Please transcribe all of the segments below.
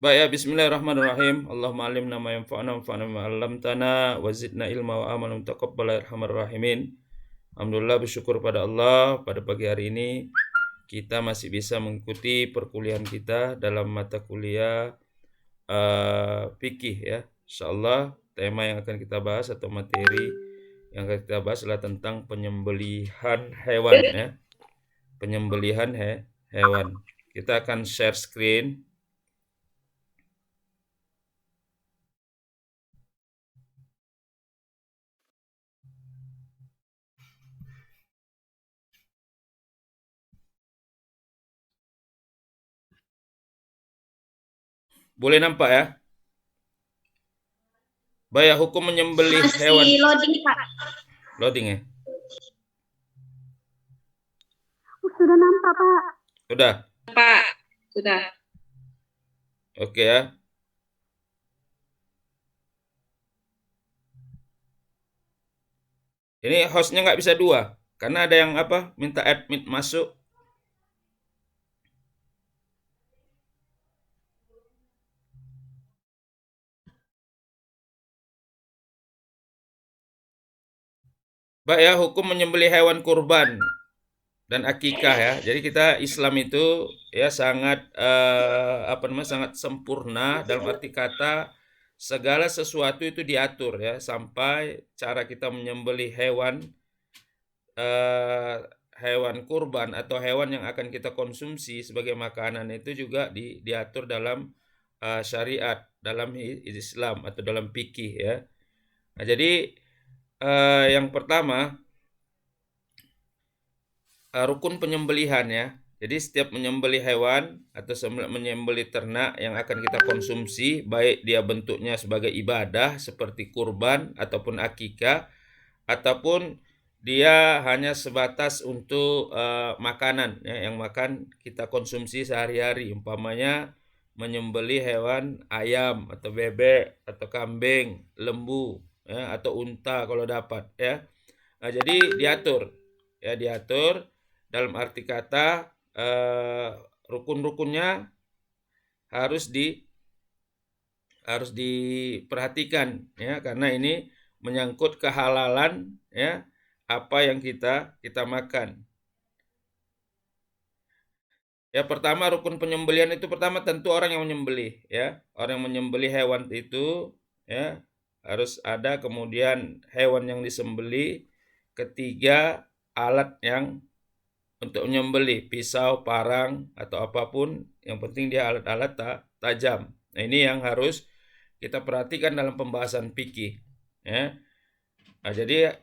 Baik ya, bismillahirrahmanirrahim. Allahumma alimna ma yanfa'una wanfa'na bima 'allamtana wa zidna ilma wa amalan taqabbal ya arhamar rahimin. Alhamdulillah, bersyukur pada Allah, pada pagi hari ini kita masih bisa mengikuti perkuliahan kita dalam mata kuliah fikih ya. Insyaallah tema yang akan kita bahas atau materi yang akan kita bahas adalah tentang penyembelihan hewan ya. Penyembelihan hewan. Kita akan share screen. Boleh nampak ya? Baik, hukum menyembelih hewan. Masih loading, Pak. Loading ya? Sudah nampak, Pak. Udah? Pak, sudah. Oke ya. Ini hostnya nggak bisa dua. Karena ada yang minta admit masuk. Baik ya, hukum menyembelih hewan kurban dan akikah ya. Jadi kita Islam itu ya sangat sangat sempurna dalam arti kata segala sesuatu itu diatur ya, sampai cara kita menyembelih hewan kurban atau hewan yang akan kita konsumsi sebagai makanan itu juga diatur dalam syariat, dalam Islam atau dalam fikih ya. Nah, jadi yang pertama rukun penyembelihan ya. Jadi setiap menyembelih hewan atau menyembelih ternak yang akan kita konsumsi, baik dia bentuknya sebagai ibadah seperti kurban ataupun akikah, ataupun dia hanya sebatas untuk makanan ya, yang makan kita konsumsi sehari-hari, umpamanya menyembelih hewan ayam atau bebek atau kambing, lembu ya, atau unta kalau dapat ya. Nah, jadi diatur dalam arti kata rukun-rukunnya harus diperhatikan ya, karena ini menyangkut kehalalan ya apa yang kita makan. Ya, pertama rukun penyembelihan itu pertama tentu orang yang menyembelih ya. Orang yang menyembelih hewan itu ya harus ada, kemudian hewan yang disembelih, ketiga alat yang untuk menyembelih, pisau, parang atau apapun, yang penting dia alat-alat tajam. Nah, ini yang harus kita perhatikan dalam pembahasan fikih ya. Nah, jadi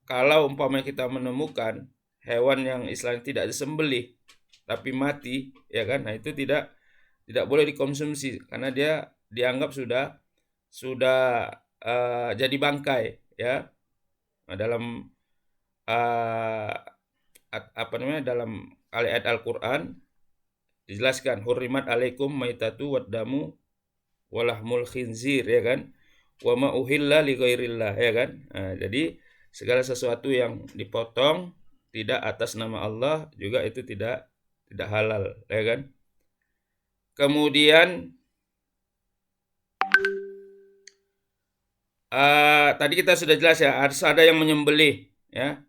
kalau umpamanya kita menemukan hewan yang istilahnya tidak disembelih tapi mati ya kan, nah itu tidak boleh dikonsumsi karena dia dianggap sudah jadi bangkai ya. Nah, dalam dalam ayat Al-Qur'an dijelaskan hurrimat alaikum maitatu waddamu walahmul khinzir ya kan, wa ma uhilla li ghairillah ya kan. Nah, jadi segala sesuatu yang dipotong tidak atas nama Allah juga itu tidak halal ya kan. Kemudian tadi kita sudah jelas ya, harus ada yang menyembelih ya.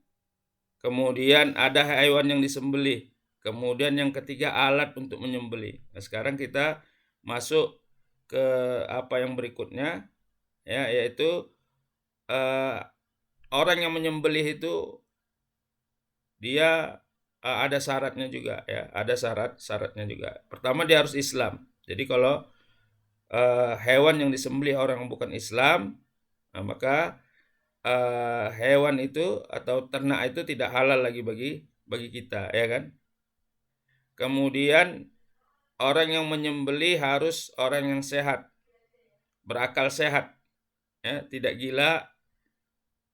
Kemudian ada hewan yang disembelih. Kemudian yang ketiga alat untuk menyembelih. Nah, sekarang kita masuk ke apa yang berikutnya ya, yaitu orang yang menyembelih itu dia ada syaratnya juga ya, ada syaratnya juga. Pertama dia harus Islam. Jadi kalau hewan yang disembelih orang yang bukan Islam, nah maka hewan itu atau ternak itu tidak halal lagi bagi kita ya kan. Kemudian orang yang menyembelih harus orang yang sehat, berakal sehat ya, tidak gila,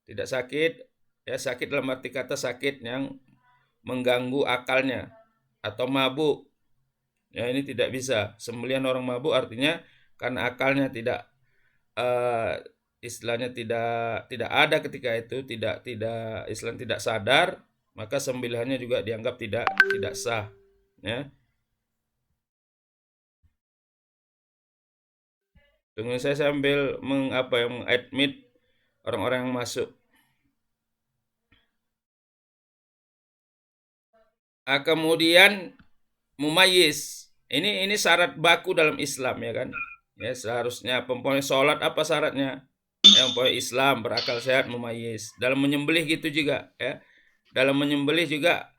tidak sakit ya, sakit dalam arti kata sakit yang mengganggu akalnya atau mabuk ya, ini tidak bisa. Sembelihan orang mabuk artinya karena akalnya tidak istilahnya tidak ada ketika itu, tidak istilahnya tidak sadar, maka sembelihannya juga dianggap tidak sah ya. Tunggu saya sambil mengadmit orang-orang yang masuk. Kemudian mumayyiz. Ini syarat baku dalam Islam ya kan. Ya seharusnya pempoin sholat apa syaratnya? Yang pempoin Islam berakal sehat mumayyiz. Dalam menyembelih gitu juga ya. Dalam menyembelih juga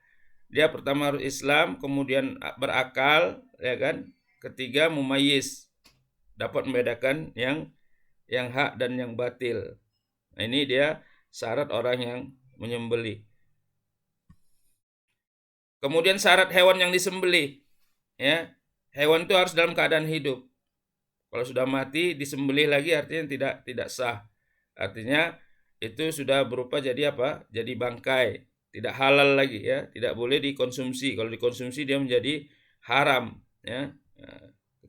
dia pertama harus Islam, kemudian berakal ya kan. Ketiga mumayyiz. Dapat membedakan yang hak dan yang batil. Nah, ini dia syarat orang yang menyembelih. Kemudian syarat hewan yang disembelih, ya hewan itu harus dalam keadaan hidup. Kalau sudah mati disembelih lagi artinya tidak sah. Artinya itu sudah berupa jadi apa? Jadi bangkai, tidak halal lagi ya, tidak boleh dikonsumsi. Kalau dikonsumsi dia menjadi haram, ya.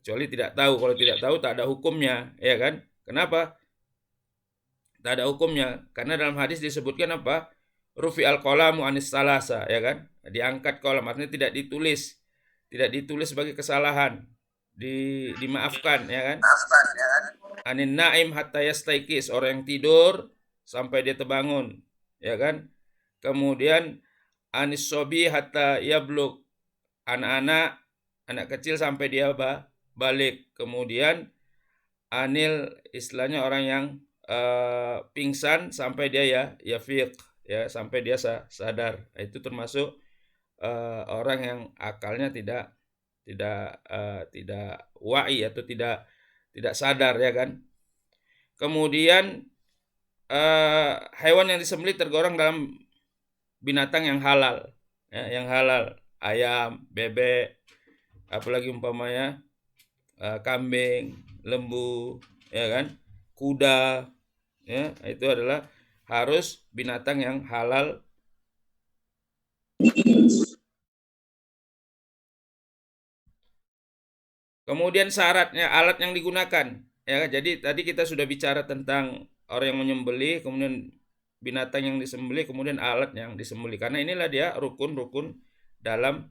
Kecuali tidak tahu. Kalau tidak tahu tak ada hukumnya, ya kan? Kenapa? Tak ada hukumnya karena dalam hadis disebutkan apa? Rufi al-qalamu anis salasa, ya kan? Diangkat kolam, artinya tidak ditulis sebagai kesalahan, dimaafkan, ya kan? Anin naim hatta yastaikis, orang yang tidur sampai dia terbangun, ya kan? Kemudian anis sobi hatta yablug, anak kecil sampai dia balik. Kemudian anil istilahnya orang yang pingsan sampai dia yafiq, ya sampai dia sadar. Itu termasuk orang yang akalnya tidak wa'i atau tidak sadar, ya kan. Kemudian hewan yang disembelih tergolong dalam binatang yang halal, ya, yang halal, ayam, bebek, apalagi umpamanya kambing, lembu, ya kan, kuda, ya itu adalah harus binatang yang halal. Kemudian syaratnya alat yang digunakan, ya. Jadi tadi kita sudah bicara tentang orang yang menyembelih, kemudian binatang yang disembelih, kemudian alat yang disembelih. Karena inilah dia rukun-rukun dalam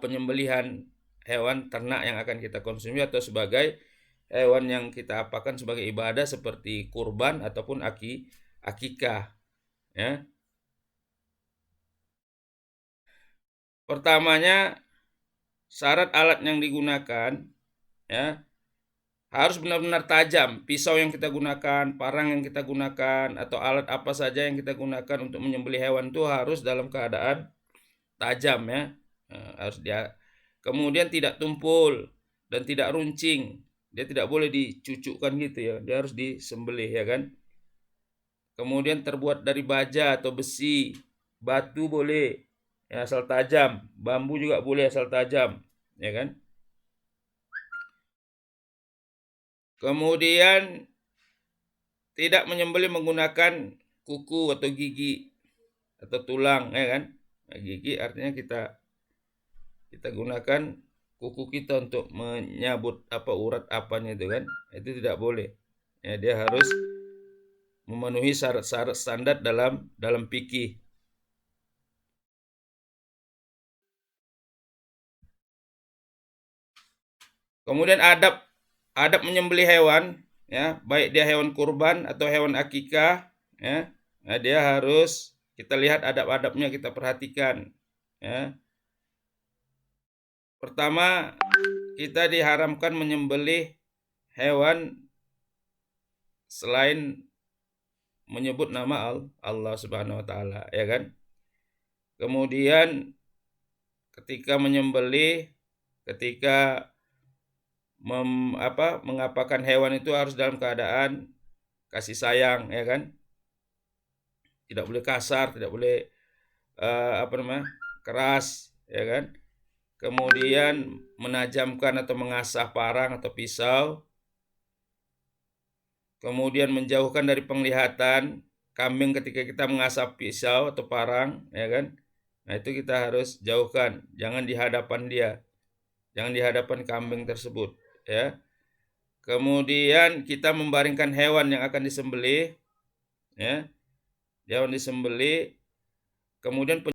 penyembelihan hewan ternak yang akan kita konsumsi atau sebagai hewan yang kita apakan sebagai ibadah seperti kurban ataupun akikah, ya. Pertamanya syarat alat yang digunakan, ya, harus benar-benar tajam. Pisau yang kita gunakan, parang yang kita gunakan, atau alat apa saja yang kita gunakan untuk menyembelih hewan itu harus dalam keadaan tajam, ya. Harus dia. Kemudian tidak tumpul dan tidak runcing. Dia tidak boleh dicucukkan gitu ya. Dia harus disembelih, ya kan. Kemudian terbuat dari baja atau besi, batu boleh, ya, asal tajam. Bambu juga boleh asal tajam, ya kan. Kemudian tidak menyembelih menggunakan kuku atau gigi atau tulang, ya kan. Nah, gigi artinya kita gunakan kuku kita untuk menyabut urat apanya itu kan. Itu tidak boleh. Ya, dia harus memenuhi syarat-syarat standar dalam fikih. Kemudian adab menyembelih hewan, ya, baik dia hewan kurban atau hewan akikah, ya. Nah, dia harus kita lihat adab-adabnya, kita perhatikan, ya. Pertama, kita diharamkan menyembelih hewan selain menyebut nama Allah Subhanahu wa taala, ya kan? Kemudian ketika menyembelih, ketika mengapakan hewan itu harus dalam keadaan kasih sayang, ya kan? Tidak boleh kasar, tidak boleh keras, ya kan? Kemudian menajamkan atau mengasah parang atau pisau. Kemudian menjauhkan dari penglihatan kambing ketika kita mengasah pisau atau parang, ya kan? Nah, itu kita harus jauhkan, jangan di hadapan dia. Jangan di hadapan kambing tersebut, ya. Kemudian kita membaringkan hewan yang akan disembelih, ya. Hewan disembelih, kemudian